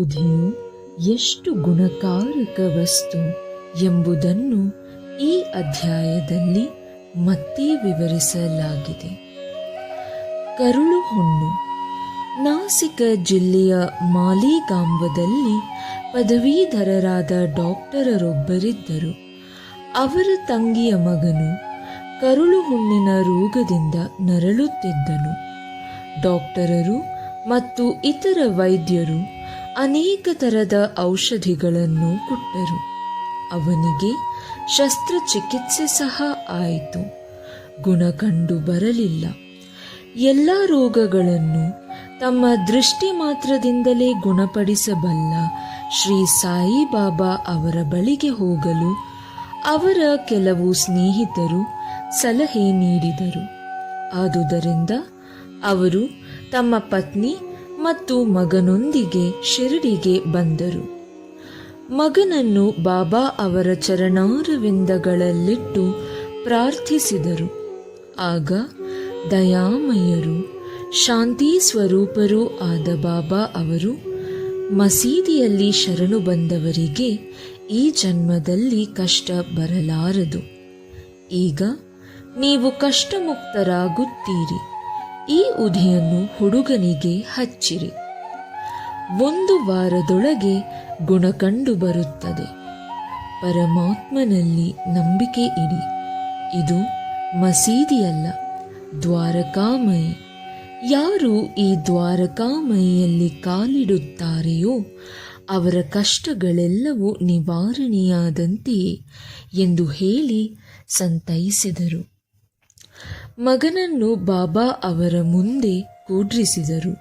ಉಧಿಯು ಎಷ್ಟು ಗುಣಕಾರಕ ವಸ್ತು ಎಂಬುದನ್ನು ಈ ಅಧ್ಯಾಯದಲ್ಲಿ ಮತ್ತೆ ವಿವರಿಸಲಾಗಿದೆ. ಕರುಳು ಹುಣ್ಣು. ನಾಸಿಕ ಜಿಲ್ಲೆಯ ಮಾಲಿಗಾಂವದಲ್ಲಿ ಪದವೀಧರರಾದ ಡಾಕ್ಟರರೊಬ್ಬರಿದ್ದರು. ಅವರ ತಂಗಿಯ ಮಗನು ಕರುಳು ಹುಣ್ಣಿನ ರೋಗದಿಂದ ನರಳುತ್ತಿದ್ದನು. ಡಾಕ್ಟರರು ಮತ್ತು ಇತರ ವೈದ್ಯರು ಅನೇಕ ತರದ ಔಷಧಿಗಳನ್ನು ಕೊಟ್ಟರು. ಅವನಿಗೆ ಶಸ್ತ್ರಚಿಕಿತ್ಸೆ ಸಹ ಆಯಿತು. ಗುಣ ಕಂಡು ಬರಲಿಲ್ಲ. ಎಲ್ಲ ರೋಗಗಳನ್ನು ತಮ್ಮ ದೃಷ್ಟಿ ಮಾತ್ರದಿಂದಲೇ ಗುಣಪಡಿಸಬಲ್ಲ ಶ್ರೀ ಸಾಯಿಬಾಬಾ ಅವರ ಬಳಿಗೆ ಹೋಗಲು ಅವರ ಕೆಲವು ಸ್ನೇಹಿತರು ಸಲಹೆ ನೀಡಿದರು. ಆದುದರಿಂದ ಅವರು ತಮ್ಮ ಪತ್ನಿ ಮತ್ತು ಮಗನೊಂದಿಗೆ ಶಿರಡಿಗೆ ಬಂದರು. ಮಗನನ್ನು ಬಾಬಾ ಅವರ ಚರಣಾರವಿಂದಗಳಲ್ಲಿಟ್ಟು ಪ್ರಾರ್ಥಿಸಿದರು. ಆಗ ದಯಾಮಯರು, ಶಾಂತಿ ಸ್ವರೂಪರೂ ಆದ ಬಾಬಾ ಅವರು, ಮಸೀದಿಯಲ್ಲಿ ಶರಣು ಬಂದವರಿಗೆ ಈ ಜನ್ಮದಲ್ಲಿ ಕಷ್ಟ ಬರಲಾರದು. ಈಗ ನೀವು ಕಷ್ಟಮುಕ್ತರಾಗುತ್ತೀರಿ. ಈ ಉಧಿಯನ್ನು ಹುಡುಗನಿಗೆ ಹಚ್ಚಿರಿ. 1 ವಾರದೊಳಗೆ ಗುಣ ಕಂಡು ಬರುತ್ತದೆ. ಪರಮಾತ್ಮನಲ್ಲಿ ನಂಬಿಕೆ ಇಡಿ. ಇದು ಮಸೀದಿಯಲ್ಲ, ದ್ವಾರಕಾಮಯಿ. ಯಾರು ಈ ದ್ವಾರಕಾಮಯಿಯಲ್ಲಿ ಕಾಲಿಡುತ್ತಾರೆಯೋ ಅವರ ಕಷ್ಟಗಳೆಲ್ಲವೂ ನಿವಾರಣೆಯಾದಂತೆಯೇ ಎಂದು ಹೇಳಿ ಸಂತೈಸಿದರು. ಮಗನನ್ನು ಬಾಬಾ ಅವರ ಮುಂದೆ ಕೂಡ್ರಿಸಿದರು.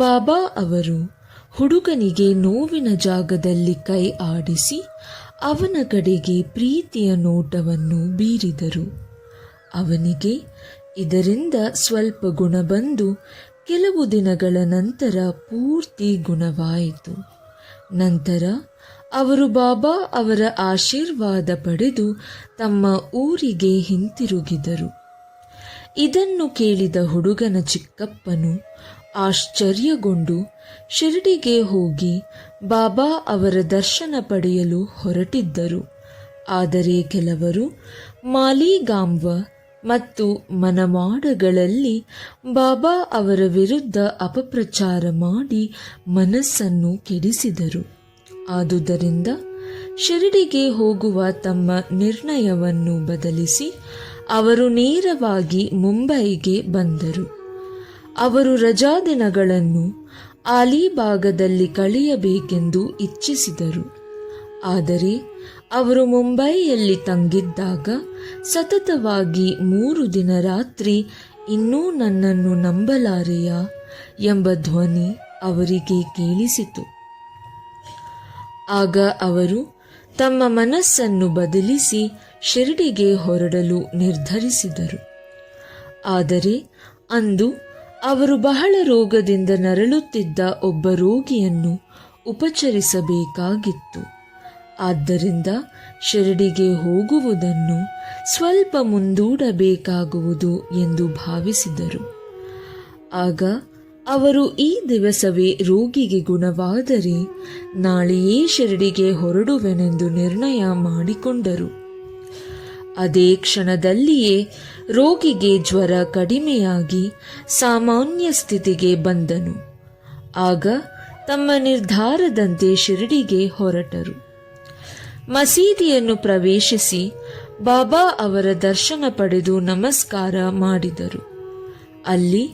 ಬಾಬಾ ಅವರು ಹುಡುಗನಿಗೆ ನೋವಿನ ಜಾಗದಲ್ಲಿ ಕೈ ಆಡಿಸಿ ಅವನ ಕಡೆಗೆ ಪ್ರೀತಿಯ ನೋಟವನ್ನು ಬೀರಿದರು. ಅವನಿಗೆ ಇದರಿಂದ ಸ್ವಲ್ಪ ಗುಣ ಬಂದು ಕೆಲವು ದಿನಗಳ ನಂತರ ಪೂರ್ತಿ ಗುಣವಾಯಿತು. ನಂತರ ಅವರು ಬಾಬಾ ಅವರ ಆಶೀರ್ವಾದ ಪಡೆದು ತಮ್ಮ ಊರಿಗೆ ಹಿಂತಿರುಗಿದರು. ಇದನ್ನು ಕೇಳಿದ ಹುಡುಗನ ಚಿಕ್ಕಪ್ಪನು ಆಶ್ಚರ್ಯಗೊಂಡು ಶಿರಡಿಗೆ ಹೋಗಿ ಬಾಬಾ ಅವರ ದರ್ಶನ ಪಡೆಯಲು ಹೊರಟಿದ್ದರು. ಆದರೆ ಕೆಲವರು ಮಾಲಿಗಾಂವ ಮತ್ತು ಮನಮಾಡಗಳಲ್ಲಿ ಬಾಬಾ ಅವರ ವಿರುದ್ಧ ಅಪಪ್ರಚಾರ ಮಾಡಿ ಮನಸ್ಸನ್ನು ಕೆಡಿಸಿದರು. ಆದುದರಿಂದ ಶಿರಡಿಗೆ ಹೋಗುವ ತಮ್ಮ ನಿರ್ಣಯವನ್ನು ಬದಲಿಸಿ ಅವರು ನೇರವಾಗಿ ಮುಂಬೈಗೆ ಬಂದರು. ಅವರು ರಜಾದಿನಗಳನ್ನು ಅಲಿಬಾಗದಲ್ಲಿ ಕಳೆಯಬೇಕೆಂದು ಇಚ್ಛಿಸಿದರು. ಆದರೆ ಅವರು ಮುಂಬೈಯಲ್ಲಿ ತಂಗಿದ್ದಾಗ ಸತತವಾಗಿ 3 ದಿನ ರಾತ್ರಿ ಇನ್ನೂ ನನ್ನನ್ನು ನಂಬಲಾರೆಯಾ ಎಂಬ ಧ್ವನಿ ಅವರಿಗೆ ಕೇಳಿಸಿತು. ಆಗ ಅವರು ತಮ್ಮ ಮನಸ್ಸನ್ನು ಬದಲಿಸಿ ಶಿರಡಿಗೆ ಹೊರಡಲು ನಿರ್ಧರಿಸಿದರು. ಆದರೆ ಅಂದು ಅವರು ಬಹಳ ರೋಗದಿಂದ ನರಳುತ್ತಿದ್ದ ಒಬ್ಬ ರೋಗಿಯನ್ನು ಉಪಚರಿಸಬೇಕಾಗಿತ್ತು. ಆದ್ದರಿಂದ ಶಿರಡಿಗೆ ಹೋಗುವುದನ್ನು ಸ್ವಲ್ಪ ಮುಂದೂಡಬೇಕಾಗುವುದು ಎಂದು ಭಾವಿಸಿದರು. ಆಗ ಅವರು ಈ ದಿವಸವೇ ರೋಗಿಗೆ ಗುಣವಾದರೆ ನಾಳೆಯೇ ಶಿರಡಿಗೆ ಹೊರಡುವೆನೆಂದು ನಿರ್ಣಯ ಮಾಡಿಕೊಂಡರು. ಅದೇ ಕ್ಷಣದಲ್ಲಿಯೇ ರೋಗಿಗೆ ಜ್ವರ ಕಡಿಮೆಯಾಗಿ ಸಾಮಾನ್ಯ ಸ್ಥಿತಿಗೆ ಬಂದನು. ಆಗ ತಮ್ಮ ನಿರ್ಧಾರದಂತೆ ಶಿರಡಿಗೆ ಹೊರಟರು. ಮಸೀದಿಯನ್ನು ಪ್ರವೇಶಿಸಿ ಬಾಬಾ ಅವರ ದರ್ಶನ ಪಡೆದು ನಮಸ್ಕಾರ ಮಾಡಿದರು. ಅಲ್ಲಿ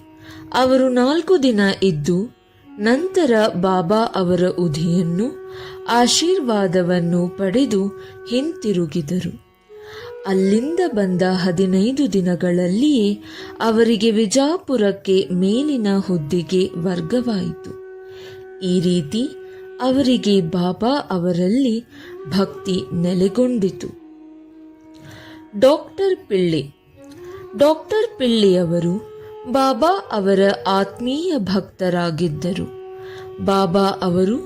ಅವರು 4 ದಿನ ಇದ್ದು ನಂತರ ಬಾಬಾ ಅವರ ಉಧಿಯನ್ನು ಆಶೀರ್ವಾದವನ್ನು ಪಡೆದು ಹಿಂತಿರುಗಿದರು. ಅಲ್ಲಿಂದ ಬಂದ 15 ದಿನಗಳಲ್ಲಿಯೇ ಅವರಿಗೆ ವಿಜಾಪುರಕ್ಕೆ ಮೇಲಿನ ಹುದ್ದೆಗೆ ವರ್ಗವಾಯಿತು. ಈ ರೀತಿ ಅವರಿಗೆ ಬಾಬಾ ಅವರಲ್ಲಿ ಭಕ್ತಿ ನೆಲೆಗೊಂಡಿತು. ಡಾಕ್ಟರ್ ಪಿಳ್ಳಿಯವರು ಬಾಬಾ ಅವರ ಆತ್ಮೀಯ ಭಕ್ತರಾಗಿದ್ದರು. ಬಾಬಾ ಅವರು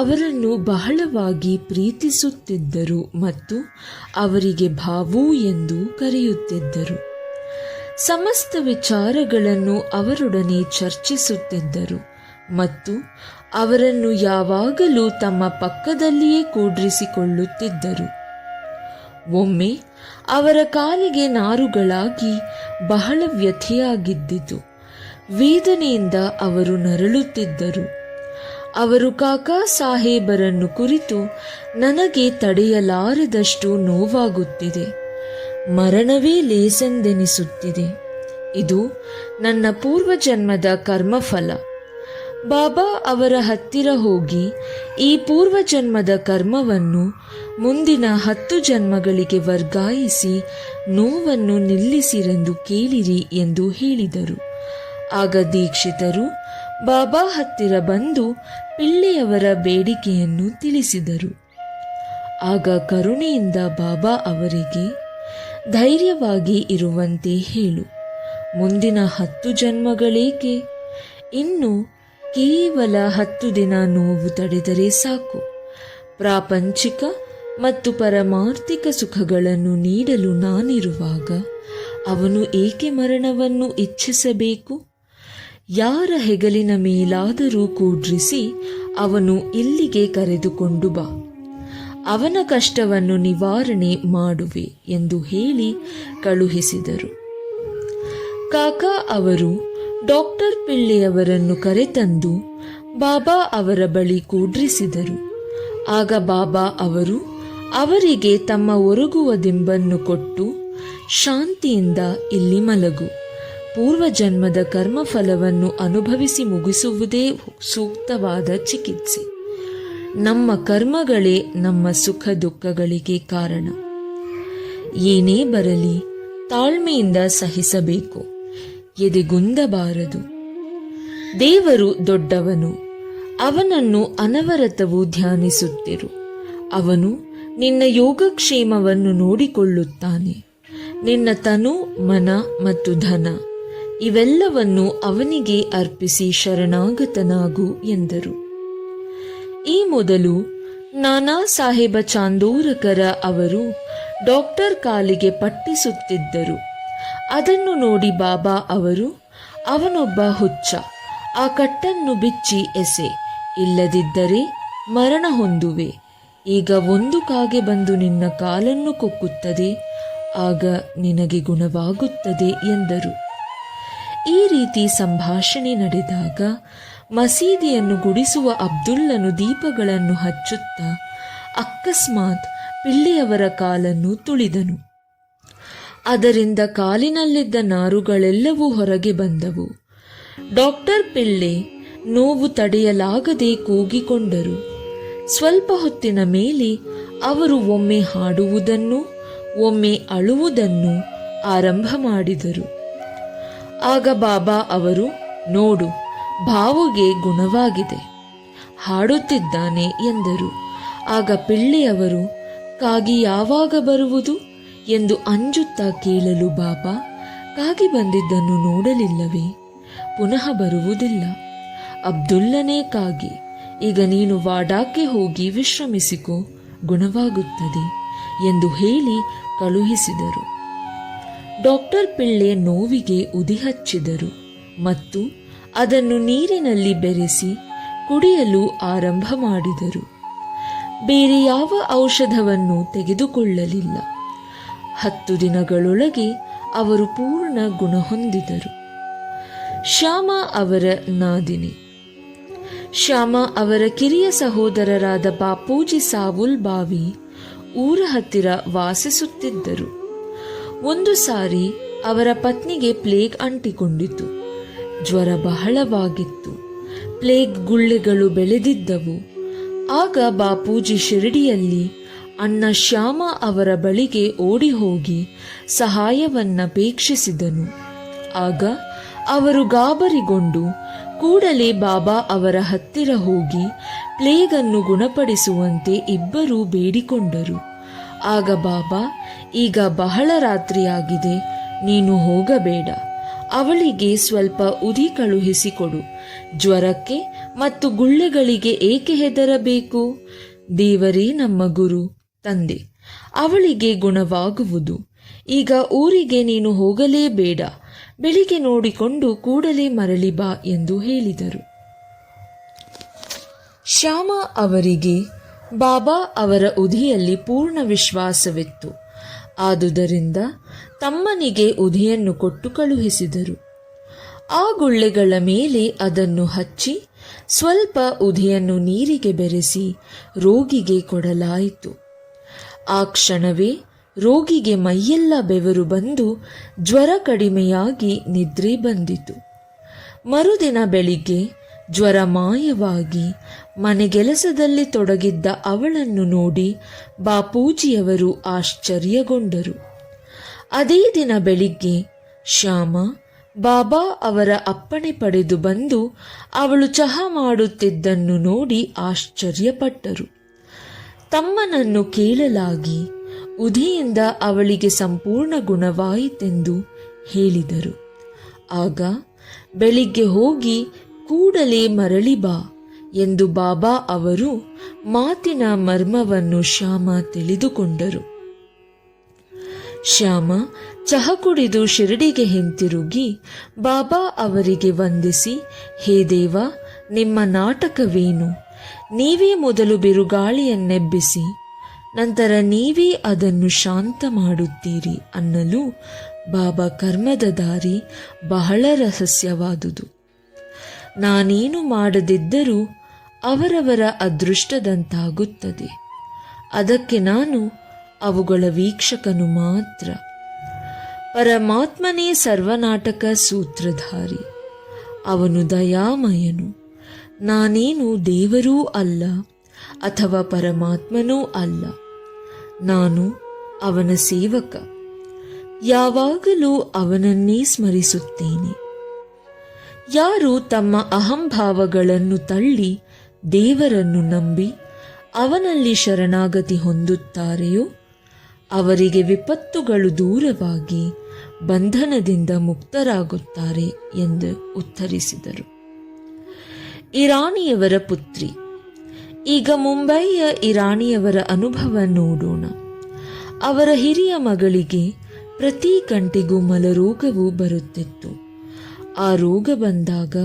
ಅವರನ್ನು ಬಹಳವಾಗಿ ಪ್ರೀತಿಸುತ್ತಿದ್ದರು ಮತ್ತು ಅವರಿಗೆ ಭಾವು ಎಂದು ಕರೆಯುತ್ತಿದ್ದರು. ಸಮಸ್ತ ವಿಚಾರಗಳನ್ನು ಅವರೊಡನೆ ಚರ್ಚಿಸುತ್ತಿದ್ದರು ಮತ್ತು ಅವರನ್ನು ಯಾವಾಗಲೂ ತಮ್ಮ ಪಕ್ಕದಲ್ಲಿಯೇ ಕೂಡ್ರಿಸಿಕೊಳ್ಳುತ್ತಿದ್ದರು. ಒಮ್ಮೆ ಅವರ ಕಾಲಿಗೆ ನಾರುಗಳಾಗಿ ಬಹಳ ವ್ಯಥೆಯಾಗಿದ್ದಿತು. ವೇದನೆಯಿಂದ ಅವರು ನರಳುತ್ತಿದ್ದರು. ಅವರು ಕಾಕಾ ಸಾಹೇಬರನ್ನು ಕುರಿತು, ನನಗೆ ತಡೆಯಲಾರದಷ್ಟು ನೋವಾಗುತ್ತಿದೆ, ಮರಣವೇ ಲೇಸೆಂದೆನಿಸುತ್ತಿದೆ. ಇದು ನನ್ನ ಪೂರ್ವಜನ್ಮದ ಕರ್ಮಫಲ. ಬಾಬಾ ಅವರ ಹತ್ತಿರ ಹೋಗಿ ಈ ಪೂರ್ವಜನ್ಮದ ಕರ್ಮವನ್ನು ಮುಂದಿನ 10 ಜನ್ಮಗಳಿಗೆ ವರ್ಗಾಯಿಸಿ ನೋವನ್ನು ನಿಲ್ಲಿಸಿರೆಂದು ಕೇಳಿರಿ ಎಂದು ಹೇಳಿದರು. ಆಗ ದೀಕ್ಷಿತರು ಬಾಬಾ ಹತ್ತಿರ ಬಂದು ಪಿಳ್ಳೆಯವರ ಬೇಡಿಕೆಯನ್ನು ತಿಳಿಸಿದರು. ಆಗ ಕರುಣೆಯಿಂದ ಬಾಬಾ ಅವರಿಗೆ, ಧೈರ್ಯವಾಗಿ ಇರುವಂತೆ ಹೇಳು, ಮುಂದಿನ 10 ಜನ್ಮಗಳೇಕೆ, ಇನ್ನು ಕೇವಲ 10 ದಿನ ನೋವು ತಡೆದರೆ ಸಾಕು. ಪ್ರಾಪಂಚಿಕ ಮತ್ತು ಪರಮಾರ್ಥಿಕ ಸುಖಗಳನ್ನು ನೀಡಲು ನಾನಿರುವಾಗ ಅವನು ಏಕೆ ಮರಣವನ್ನು ಇಚ್ಛಿಸಬೇಕು? ಯಾರ ಹೆಗಲಿನ ಮೇಲಾದರೂ ಕೂಡ್ರಿಸಿ ಅವನು ಇಲ್ಲಿಗೆ ಕರೆದುಕೊಂಡು ಬಾ, ಅವನ ಕಷ್ಟವನ್ನು ನಿವಾರಣೆ ಮಾಡುವೆ ಎಂದು ಹೇಳಿ ಕಳುಹಿಸಿದರು. ಕಾಕಾ ಅವರು ಡಾಕ್ಟರ್ ಪಿಳ್ಳೆಯವರನ್ನು ಕರೆತಂದು ಬಾಬಾ ಅವರ ಬಳಿ ಕೂಡ್ರಿಸಿದರು. ಆಗ ಬಾಬಾ ಅವರು ಅವರಿಗೆ ತಮ್ಮ ಒರಗುವ ದಿಂಬನ್ನು ಕೊಟ್ಟು, ಶಾಂತಿಯಿಂದ ಇಲ್ಲಿ ಮಲಗು, ಪೂರ್ವಜನ್ಮದ ಕರ್ಮಫಲವನ್ನು ಅನುಭವಿಸಿ ಮುಗಿಸುವುದೇ ಸೂಕ್ತವಾದ ಚಿಕಿತ್ಸೆ. ನಮ್ಮ ಕರ್ಮಗಳೇ ನಮ್ಮ ಸುಖ ದುಃಖಗಳಿಗೆ ಕಾರಣ. ಏನೇ ಬರಲಿ ತಾಳ್ಮೆಯಿಂದ ಸಹಿಸಬೇಕು, ಎದೆಗುಂದಬಾರದು. ದೇವರು ದೊಡ್ಡವನು, ಅವನನ್ನು ಅನವರತವೂ ಧ್ಯಾನಿಸುತ್ತಿರು. ಅವನು ನಿನ್ನ ಯೋಗಕ್ಷೇಮವನ್ನು ನೋಡಿಕೊಳ್ಳುತ್ತಾನೆ. ನಿನ್ನ ತನು, ಮನ ಮತ್ತು ಧನ ಇವೆಲ್ಲವನ್ನು ಅವನಿಗೆ ಅರ್ಪಿಸಿ ಶರಣಾಗತನಾಗು ಎಂದರು. ಈ ಮೊದಲು ನಾನಾ ಸಾಹೇಬ ಚಾಂದೋರಕರ ಅವರು ಡಾಕ್ಟರ್ ಕಾಲಿಗೆ ಪಟ್ಟಿಸುತ್ತಿದ್ದರು. ಅದನ್ನು ನೋಡಿ ಬಾಬಾ ಅವರು, ಅವನೊಬ್ಬ ಹುಚ್ಚ, ಆ ಕಟ್ಟನ್ನು ಬಿಚ್ಚಿ ಎಸೆ, ಇಲ್ಲದಿದ್ದರೆ ಮರಣ ಹೊಂದುವೆ. ಈಗ ಒಂದು ಕಾಗೆ ಬಂದು ನಿನ್ನ ಕಾಲನ್ನು ಕೊಕ್ಕುತ್ತದೆ, ಆಗ ನಿನಗೆ ಗುಣವಾಗುತ್ತದೆ ಎಂದರು. ಈ ರೀತಿ ಸಂಭಾಷಣೆ ನಡೆದಾಗ ಮಸೀದಿಯನ್ನು ಗುಡಿಸುವ ಅಬ್ದುಲ್ಲನು ದೀಪಗಳನ್ನು ಹಚ್ಚುತ್ತಾ ಅಕಸ್ಮಾತ್ ಪಿಳ್ಳೆಯವರ ಕಾಲನ್ನು ತುಳಿದನು. ಅದರಿಂದ ಕಾಲಿನಲ್ಲಿದ್ದ ನಾರುಗಳೆಲ್ಲವೂ ಹೊರಗೆ ಬಂದವು. ಡಾಕ್ಟರ್ ಪಿಳ್ಳೆ ನೋವು ತಡೆಯಲಾಗದೆ ಕೂಗಿಕೊಂಡರು. ಸ್ವಲ್ಪ ಹೊತ್ತಿನ ಮೇಲೆ ಅವರು ಒಮ್ಮೆ ಹಾಡುವುದನ್ನು, ಒಮ್ಮೆ ಅಳುವುದನ್ನು ಆರಂಭ ಮಾಡಿದರು. ಆಗ ಬಾಬಾ ಅವರು, ನೋಡು, ಭಾವುಗೆ ಗುಣವಾಗಿದೆ, ಹಾಡುತ್ತಿದ್ದಾನೆ ಎಂದರು. ಆಗ ಪಿಳ್ಳೆಯವರು, ಕಾಗಿ ಯಾವಾಗ ಬರುವುದು ಎಂದು ಅಂಜುತ್ತಾ ಕೇಳಲು ಬಾಬಾ, ಕಾಗಿ ಬಂದಿದ್ದನ್ನು ನೋಡಲಿಲ್ಲವೇ? ಪುನಃ ಬರುವುದಿಲ್ಲ. ಅಬ್ದುಲ್ಲನೇ ಕಾಗಿ, ಈಗ ನೀನು ವಾಡಾಕ್ಕೆ ಹೋಗಿ ವಿಶ್ರಮಿಸಿಕೋ, ಗುಣವಾಗುತ್ತದೆ ಎಂದು ಹೇಳಿ ಕಳುಹಿಸಿದರು. ಡಾಕ್ಟರ್ ಪಿಳ್ಳೆ ನೋವಿಗೆ ಉದಿ ಹಚ್ಚಿದರು ಮತ್ತು ಅದನ್ನು ನೀರಿನಲ್ಲಿ ಬೆರೆಸಿ ಕುಡಿಯಲು ಆರಂಭ ಮಾಡಿದರು. ಬೇರೆ ಯಾವ ಔಷಧವನ್ನು ತೆಗೆದುಕೊಳ್ಳಲಿಲ್ಲ. 10 ದಿನಗಳೊಳಗೆ ಅವರು ಪೂರ್ಣ ಗುಣ ಹೊಂದಿದರು. ಶ್ಯಾಮ ಅವರ ನಾದಿನಿ. ಶ್ಯಾಮ ಅವರ ಕಿರಿಯ ಸಹೋದರರಾದ ಬಾಪೂಜಿ ಸಾವುಲ್ ಬಾವಿ ಊರ ಹತ್ತಿರ ವಾಸಿಸುತ್ತಿದ್ದರು. ಒಂದು ಸಾರಿ ಅವರ ಪತ್ನಿಗೆ ಪ್ಲೇಗ್ ಅಂಟಿಕೊಂಡಿತು. ಜ್ವರ ಬಹಳವಾಗಿತ್ತು. ಪ್ಲೇಗ್ ಗುಳ್ಳೆಗಳು ಬೆಳೆದಿದ್ದವು. ಆಗ ಬಾಪೂಜಿ ಶಿರಡಿಯಲ್ಲಿ ಅಣ್ಣ ಶ್ಯಾಮ ಅವರ ಬಳಿಗೆ ಓಡಿ ಹೋಗಿ ಸಹಾಯವನ್ನಪೇಕ್ಷಿಸಿದನು. ಆಗ ಅವರು ಗಾಬರಿಗೊಂಡು ಕೂಡಲೇ ಬಾಬಾ ಅವರ ಹತ್ತಿರ ಹೋಗಿ ಪ್ಲೇಗನ್ನು ಗುಣಪಡಿಸುವಂತೆ ಇಬ್ಬರೂ ಬೇಡಿಕೊಂಡರು. ಆಗ ಬಾಬಾ, ಈಗ ಬಹಳ ರಾತ್ರಿಯಾಗಿದೆ, ನೀನು ಹೋಗಬೇಡ, ಅವಳಿಗೆ ಸ್ವಲ್ಪ ಉದಿ ಕಳುಹಿಸಿಕೊಡು. ಜ್ವರಕ್ಕೆ ಮತ್ತು ಗುಳ್ಳೆಗಳಿಗೆ ಏಕೆ ಹೆದರಬೇಕು? ದೇವರೇ ನಮ್ಮ ಗುರು, ತಂದೆ, ಅವಳಿಗೆ ಗುಣವಾಗುವುದು. ಈಗ ಊರಿಗೆ ನೀನು ಹೋಗಲೇಬೇಡ, ಬೆಳಿಗ್ಗೆ ನೋಡಿಕೊಂಡು ಕೂಡಲೇ ಮರಳಿ ಬಾ ಎಂದು ಹೇಳಿದರು. ಶ್ಯಾಮ ಅವರಿಗೆ ಬಾಬಾ ಅವರ ಉದಿಯಲ್ಲಿ ಪೂರ್ಣ ವಿಶ್ವಾಸವಿತ್ತು. ಆದುದರಿಂದ ತಮ್ಮನಿಗೆ ಉದಿಯನ್ನು ಕೊಟ್ಟು ಕಳುಹಿಸಿದರು. ಆ ಗುಳ್ಳೆಗಳ ಮೇಲೆ ಅದನ್ನು ಹಚ್ಚಿ ಸ್ವಲ್ಪ ಉದಿಯನ್ನು ನೀರಿಗೆ ಬೆರೆಸಿ ರೋಗಿಗೆ ಕೊಡಲಾಯಿತು. ಆ ಕ್ಷಣವೇ ರೋಗಿಗೆ ಮೈಯೆಲ್ಲ ಬೆವರು ಬಂದು ಜ್ವರ ಕಡಿಮೆಯಾಗಿ ನಿದ್ರೆ ಬಂದಿತು. ಮರುದಿನ ಬೆಳಿಗ್ಗೆ ಜ್ವರ ಮಾಯವಾಗಿ ಮನೆಗೆಲಸದಲ್ಲಿ ತೊಡಗಿದ್ದ ಅವಳನ್ನು ನೋಡಿ ಬಾಪೂಜಿಯವರು ಆಶ್ಚರ್ಯಗೊಂಡರು. ಅದೇ ದಿನ ಬೆಳಿಗ್ಗೆ ಶ್ಯಾಮ ಬಾಬಾ ಅವರ ಅಪ್ಪಣೆ ಪಡೆದು ಬಂದು ಅವಳು ಚಹಾ ಮಾಡುತ್ತಿದ್ದನ್ನು ನೋಡಿ ಆಶ್ಚರ್ಯಪಟ್ಟರು. ತಮ್ಮನನ್ನು ಕೇಳಲಾಗಿ ಉದಿಯಿಂದ ಅವಳಿಗೆ ಸಂಪೂರ್ಣ ಗುಣವಾಯಿತೆಂದು ಹೇಳಿದರು. ಆಗ ಬೆಳಿಗ್ಗೆ ಹೋಗಿ ಕೂಡಲೇ ಮರಳಿ ಬಾ ಎಂದು ಬಾಬಾ ಅವರು ಮಾತಿನ ಮರ್ಮವನ್ನು ಶ್ಯಾಮ ತಿಳಿದುಕೊಂಡರು. ಶ್ಯಾಮ ಚಹಾ ಕುಡಿದು ಶಿರಡಿಗೆ ಹಿಂತಿರುಗಿ ಬಾಬಾ ಅವರಿಗೆ ವಂದಿಸಿ, ಹೇ ದೇವ, ನಿಮ್ಮ ನಾಟಕವೇನು? ನೀವೇ ಮೊದಲು ಬಿರುಗಾಳಿಯನ್ನೆಬ್ಬಿಸಿ ನಂತರ ನೀವೇ ಅದನ್ನು ಶಾಂತ ಮಾಡುತ್ತೀರಿ ಅನ್ನಲು ಬಾಬಾ ಕರ್ಮದ ದಾರಿ ಬಹಳ ರಹಸ್ಯವಾದುದು. ನಾನೇನು ಮಾಡದಿದ್ದರೂ ಅವರವರ ಅದೃಷ್ಟದಂತಾಗುತ್ತದೆ. ಅದಕ್ಕೆ ನಾನು ಅವುಗಳ ವೀಕ್ಷಕನು ಮಾತ್ರ. ಪರಮಾತ್ಮನೇ ಸರ್ವನಾಟಕ ಸೂತ್ರಧಾರಿ. ಅವನು ದಯಾಮಯನು. ನಾನೇನು ದೇವರೂ ಅಲ್ಲ ಅಥವಾ ಪರಮಾತ್ಮನೂ ಅಲ್ಲ. ನಾನು ಅವನ ಸೇವಕ. ಯಾವಾಗಲೂ ಅವನನ್ನೇ ಸ್ಮರಿಸುತ್ತೇನೆ. ಯಾರು ತಮ್ಮ ಅಹಂಭಾವಗಳನ್ನು ತಳ್ಳಿ ದೇವರನ್ನು ನಂಬಿ ಅವನಲ್ಲಿ ಶರಣಾಗತಿ ಹೊಂದುತ್ತಾರೆಯೋ ಅವರಿಗೆ ವಿಪತ್ತುಗಳು ದೂರವಾಗಿ ಬಂಧನದಿಂದ ಮುಕ್ತರಾಗುತ್ತಾರೆ ಎಂದು ಉತ್ತರಿಸಿದರು. ಇರಾನಿಯವರ ಪುತ್ರಿ. ಈಗ ಮುಂಬಯಿಯ ಇರಾನಿಯವರ ಅನುಭವ ನೋಡೋಣ. ಅವರ ಹಿರಿಯ ಮಗಳಿಗೆ ಪ್ರತಿ ಗಂಟೆಗೂ ಮಲರೋಗವು ಬರುತ್ತಿತ್ತು. ಆ ರೋಗ ಬಂದಾಗ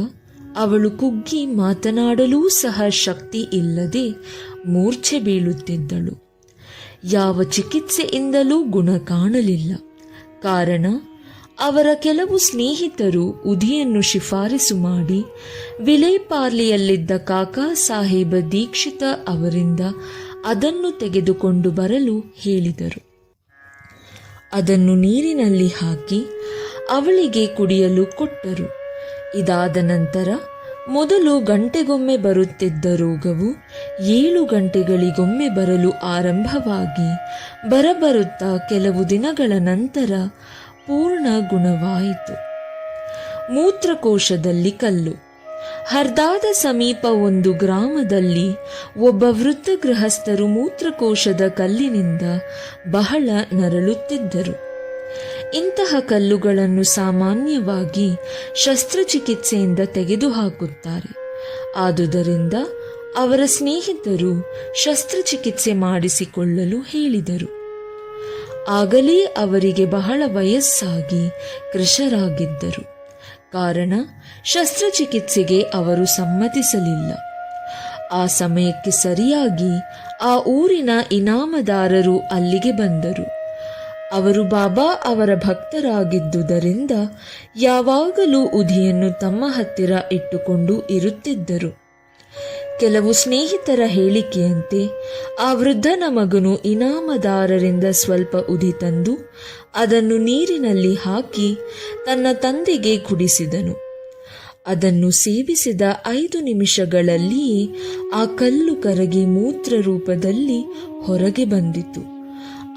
ಅವಳು ಕುಗ್ಗಿ ಮಾತನಾಡಲೂ ಸಹ ಶಕ್ತಿ ಇಲ್ಲದೆ ಮೂರ್ಛೆ ಬೀಳುತ್ತಿದ್ದಳು. ಯಾವ ಚಿಕಿತ್ಸೆಯಿಂದಲೂ ಗುಣ ಕಾಣಲಿಲ್ಲ. ಕಾರಣ ಅವರ ಕೆಲವು ಸ್ನೇಹಿತರು ಉದಿಯನ್ನು ಶಿಫಾರಸು ಮಾಡಿ ವಿಲೇಪಾರ್ಲಿಯಲ್ಲಿದ್ದ ಕಾಕಾ ಸಾಹೇಬ ದೀಕ್ಷಿತ ಅವರಿಂದ ಅದನ್ನು ತೆಗೆದುಕೊಂಡು ಬರಲು ಹೇಳಿದರು. ಅದನ್ನು ನೀರಿನಲ್ಲಿ ಹಾಕಿ ಅವಳಿಗೆ ಕುಡಿಯಲು ಕೊಟ್ಟರು. ಇದಾದ ನಂತರ ಮೊದಲು ಗಂಟೆಗೊಮ್ಮೆ ಬರುತ್ತಿದ್ದ ರೋಗವು 7 ಗಂಟೆಗಳಿಗೊಮ್ಮೆ ಬರಲು ಆರಂಭವಾಗಿ ಬರಬರುತ್ತಾ ಕೆಲವು ದಿನಗಳ ನಂತರ ಪೂರ್ಣ ಗುಣವಾಯಿತು. ಮೂತ್ರಕೋಶದಲ್ಲಿ ಕಲ್ಲು. ಹರ್ದಾದ ಸಮೀಪ ಒಂದು ಗ್ರಾಮದಲ್ಲಿ ಒಬ್ಬ ವೃದ್ಧ ಗೃಹಸ್ಥರು ಮೂತ್ರಕೋಶದ ಕಲ್ಲಿನಿಂದ ಬಹಳ ನರಳುತ್ತಿದ್ದರು. ಇಂತಹ ಕಲ್ಲುಗಳನ್ನು ಸಾಮಾನ್ಯವಾಗಿ ಶಸ್ತ್ರಚಿಕಿತ್ಸೆಯಿಂದ ತೆಗೆದುಹಾಕುತ್ತಾರೆ. ಆದುದರಿಂದ ಅವರ ಸ್ನೇಹಿತರು ಶಸ್ತ್ರಚಿಕಿತ್ಸೆ ಮಾಡಿಸಿಕೊಳ್ಳಲು ಹೇಳಿದರು. ಆಗಲೇ ಅವರಿಗೆ ಬಹಳ ವಯಸ್ಸಾಗಿ ಕೃಶರಾಗಿದ್ದರು. ಕಾರಣ ಶಸ್ತ್ರಚಿಕಿತ್ಸೆಗೆ ಅವರು ಸಮ್ಮತಿಸಲಿಲ್ಲ. ಆ ಸಮಯಕ್ಕೆ ಸರಿಯಾಗಿ ಆ ಊರಿನ ಇನಾಮದಾರರು ಅಲ್ಲಿಗೆ ಬಂದರು. ಅವರು ಬಾಬಾ ಅವರ ಭಕ್ತರಾಗಿದ್ದುದರಿಂದ ಯಾವಾಗಲೂ ಉದಿಯನ್ನು ತಮ್ಮ ಹತ್ತಿರ ಇಟ್ಟುಕೊಂಡು ಇರುತ್ತಿದ್ದರು. ಕೆಲವು ಸ್ನೇಹಿತರ ಹೇಳಿಕೆಯಂತೆ ಆ ವೃದ್ಧನ ಮಗನು ಇನಾಮದಾರರಿಂದ ಸ್ವಲ್ಪ ಉದಿ ತಂದು ಅದನ್ನು ನೀರಿನಲ್ಲಿ ಹಾಕಿ ತನ್ನ ತಂದೆಗೆ ಕುಡಿಸಿದನು. ಅದನ್ನು ಸೇವಿಸಿದ 5 ನಿಮಿಷಗಳಲ್ಲಿಯೇ ಆ ಕಲ್ಲು ಕರಗಿ ಮೂತ್ರ ರೂಪದಲ್ಲಿ ಹೊರಗೆ ಬಂದಿತು.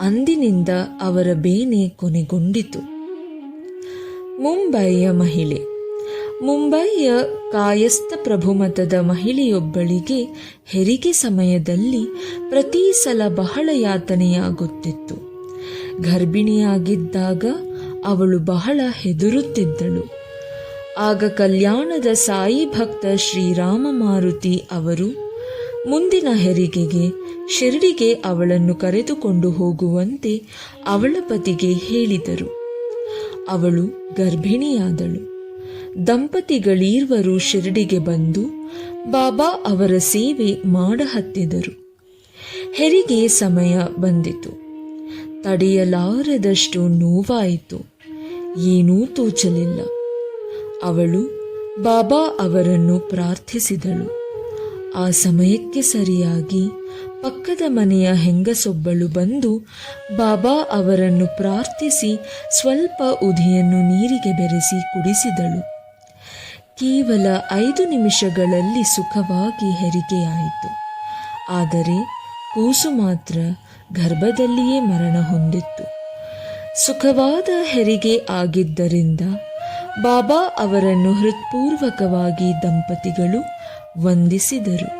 ಅಂದಿನಿಂದ ಅವರ ಬೇನೆ ಕೊನೆಗೊಂಡಿತು. ಮುಂಬಯಿಯ ಮಹಿಳೆ. ಮುಂಬಯಿಯ ಕಾಯಸ್ಥ ಪ್ರಭುಮತದ ಮಹಿಳೆಯೊಬ್ಬಳಿಗೆ ಹೆರಿಗೆ ಸಮಯದಲ್ಲಿ ಪ್ರತಿ ಸಲ ಬಹಳ ಯಾತನೆಯಾಗುತ್ತಿತ್ತು. ಗರ್ಭಿಣಿಯಾಗಿದ್ದಾಗ ಅವಳು ಬಹಳ ಹೆದರುತ್ತಿದ್ದಳು. ಆಗ ಕಲ್ಯಾಣದ ಸಾಯಿ ಭಕ್ತ ಶ್ರೀರಾಮ ಮಾರುತಿ ಅವರು ಮುಂದಿನ ಹೆರಿಗೆಗೆ ಶಿರಡಿಗೆ ಅವಳನ್ನು ಕರೆದುಕೊಂಡು ಹೋಗುವಂತೆ ಅವಳ ಪತಿಗೆ ಹೇಳಿದರು. ಅವಳು ಗರ್ಭಿಣಿಯಾದಳು. ದಂಪತಿಗಳೀರ್ವರು ಶಿರಡಿಗೆ ಬಂದು ಬಾಬಾ ಅವರ ಸೇವೆ ಮಾಡಹತ್ತಿದರು. ಹೆರಿಗೆ ಸಮಯ ಬಂದಿತು. ತಡೆಯಲಾರದಷ್ಟು ನೋವಾಯಿತು. ಏನೂ ತೋಚಲಿಲ್ಲ. ಅವಳು ಬಾಬಾ ಅವರನ್ನು ಪ್ರಾರ್ಥಿಸಿದಳು. ಆ ಸಮಯಕ್ಕೆ ಸರಿಯಾಗಿ ಪಕ್ಕದ ಮನೆಯ ಹೆಂಗಸೊಬ್ಬಳು ಬಂದು ಬಾಬಾ ಅವರನ್ನು ಪ್ರಾರ್ಥಿಸಿ ಸ್ವಲ್ಪ ಉದಿಯನ್ನು ನೀರಿಗೆ ಬೆರೆಸಿ ಕುಡಿಸಿದಳು. ಕೇವಲ 5 ನಿಮಿಷಗಳಲ್ಲಿ ಸುಖವಾಗಿ ಹೆರಿಗೆಯಾಯಿತು. ಆದರೆ ಕೂಸು ಮಾತ್ರ ಗರ್ಭದಲ್ಲಿಯೇ ಮರಣ ಹೊಂದಿತ್ತು. ಸುಖವಾದ ಹೆರಿಗೆ ಆಗಿದ್ದರಿಂದ ಬಾಬಾ ಅವರನ್ನು ಹೃತ್ಪೂರ್ವಕವಾಗಿ ದಂಪತಿಗಳು ವಂದಿಸಿದರು.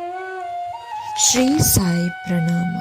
ಶ್ರೀ ಸಾಯಿ ಪ್ರಣಾಮ.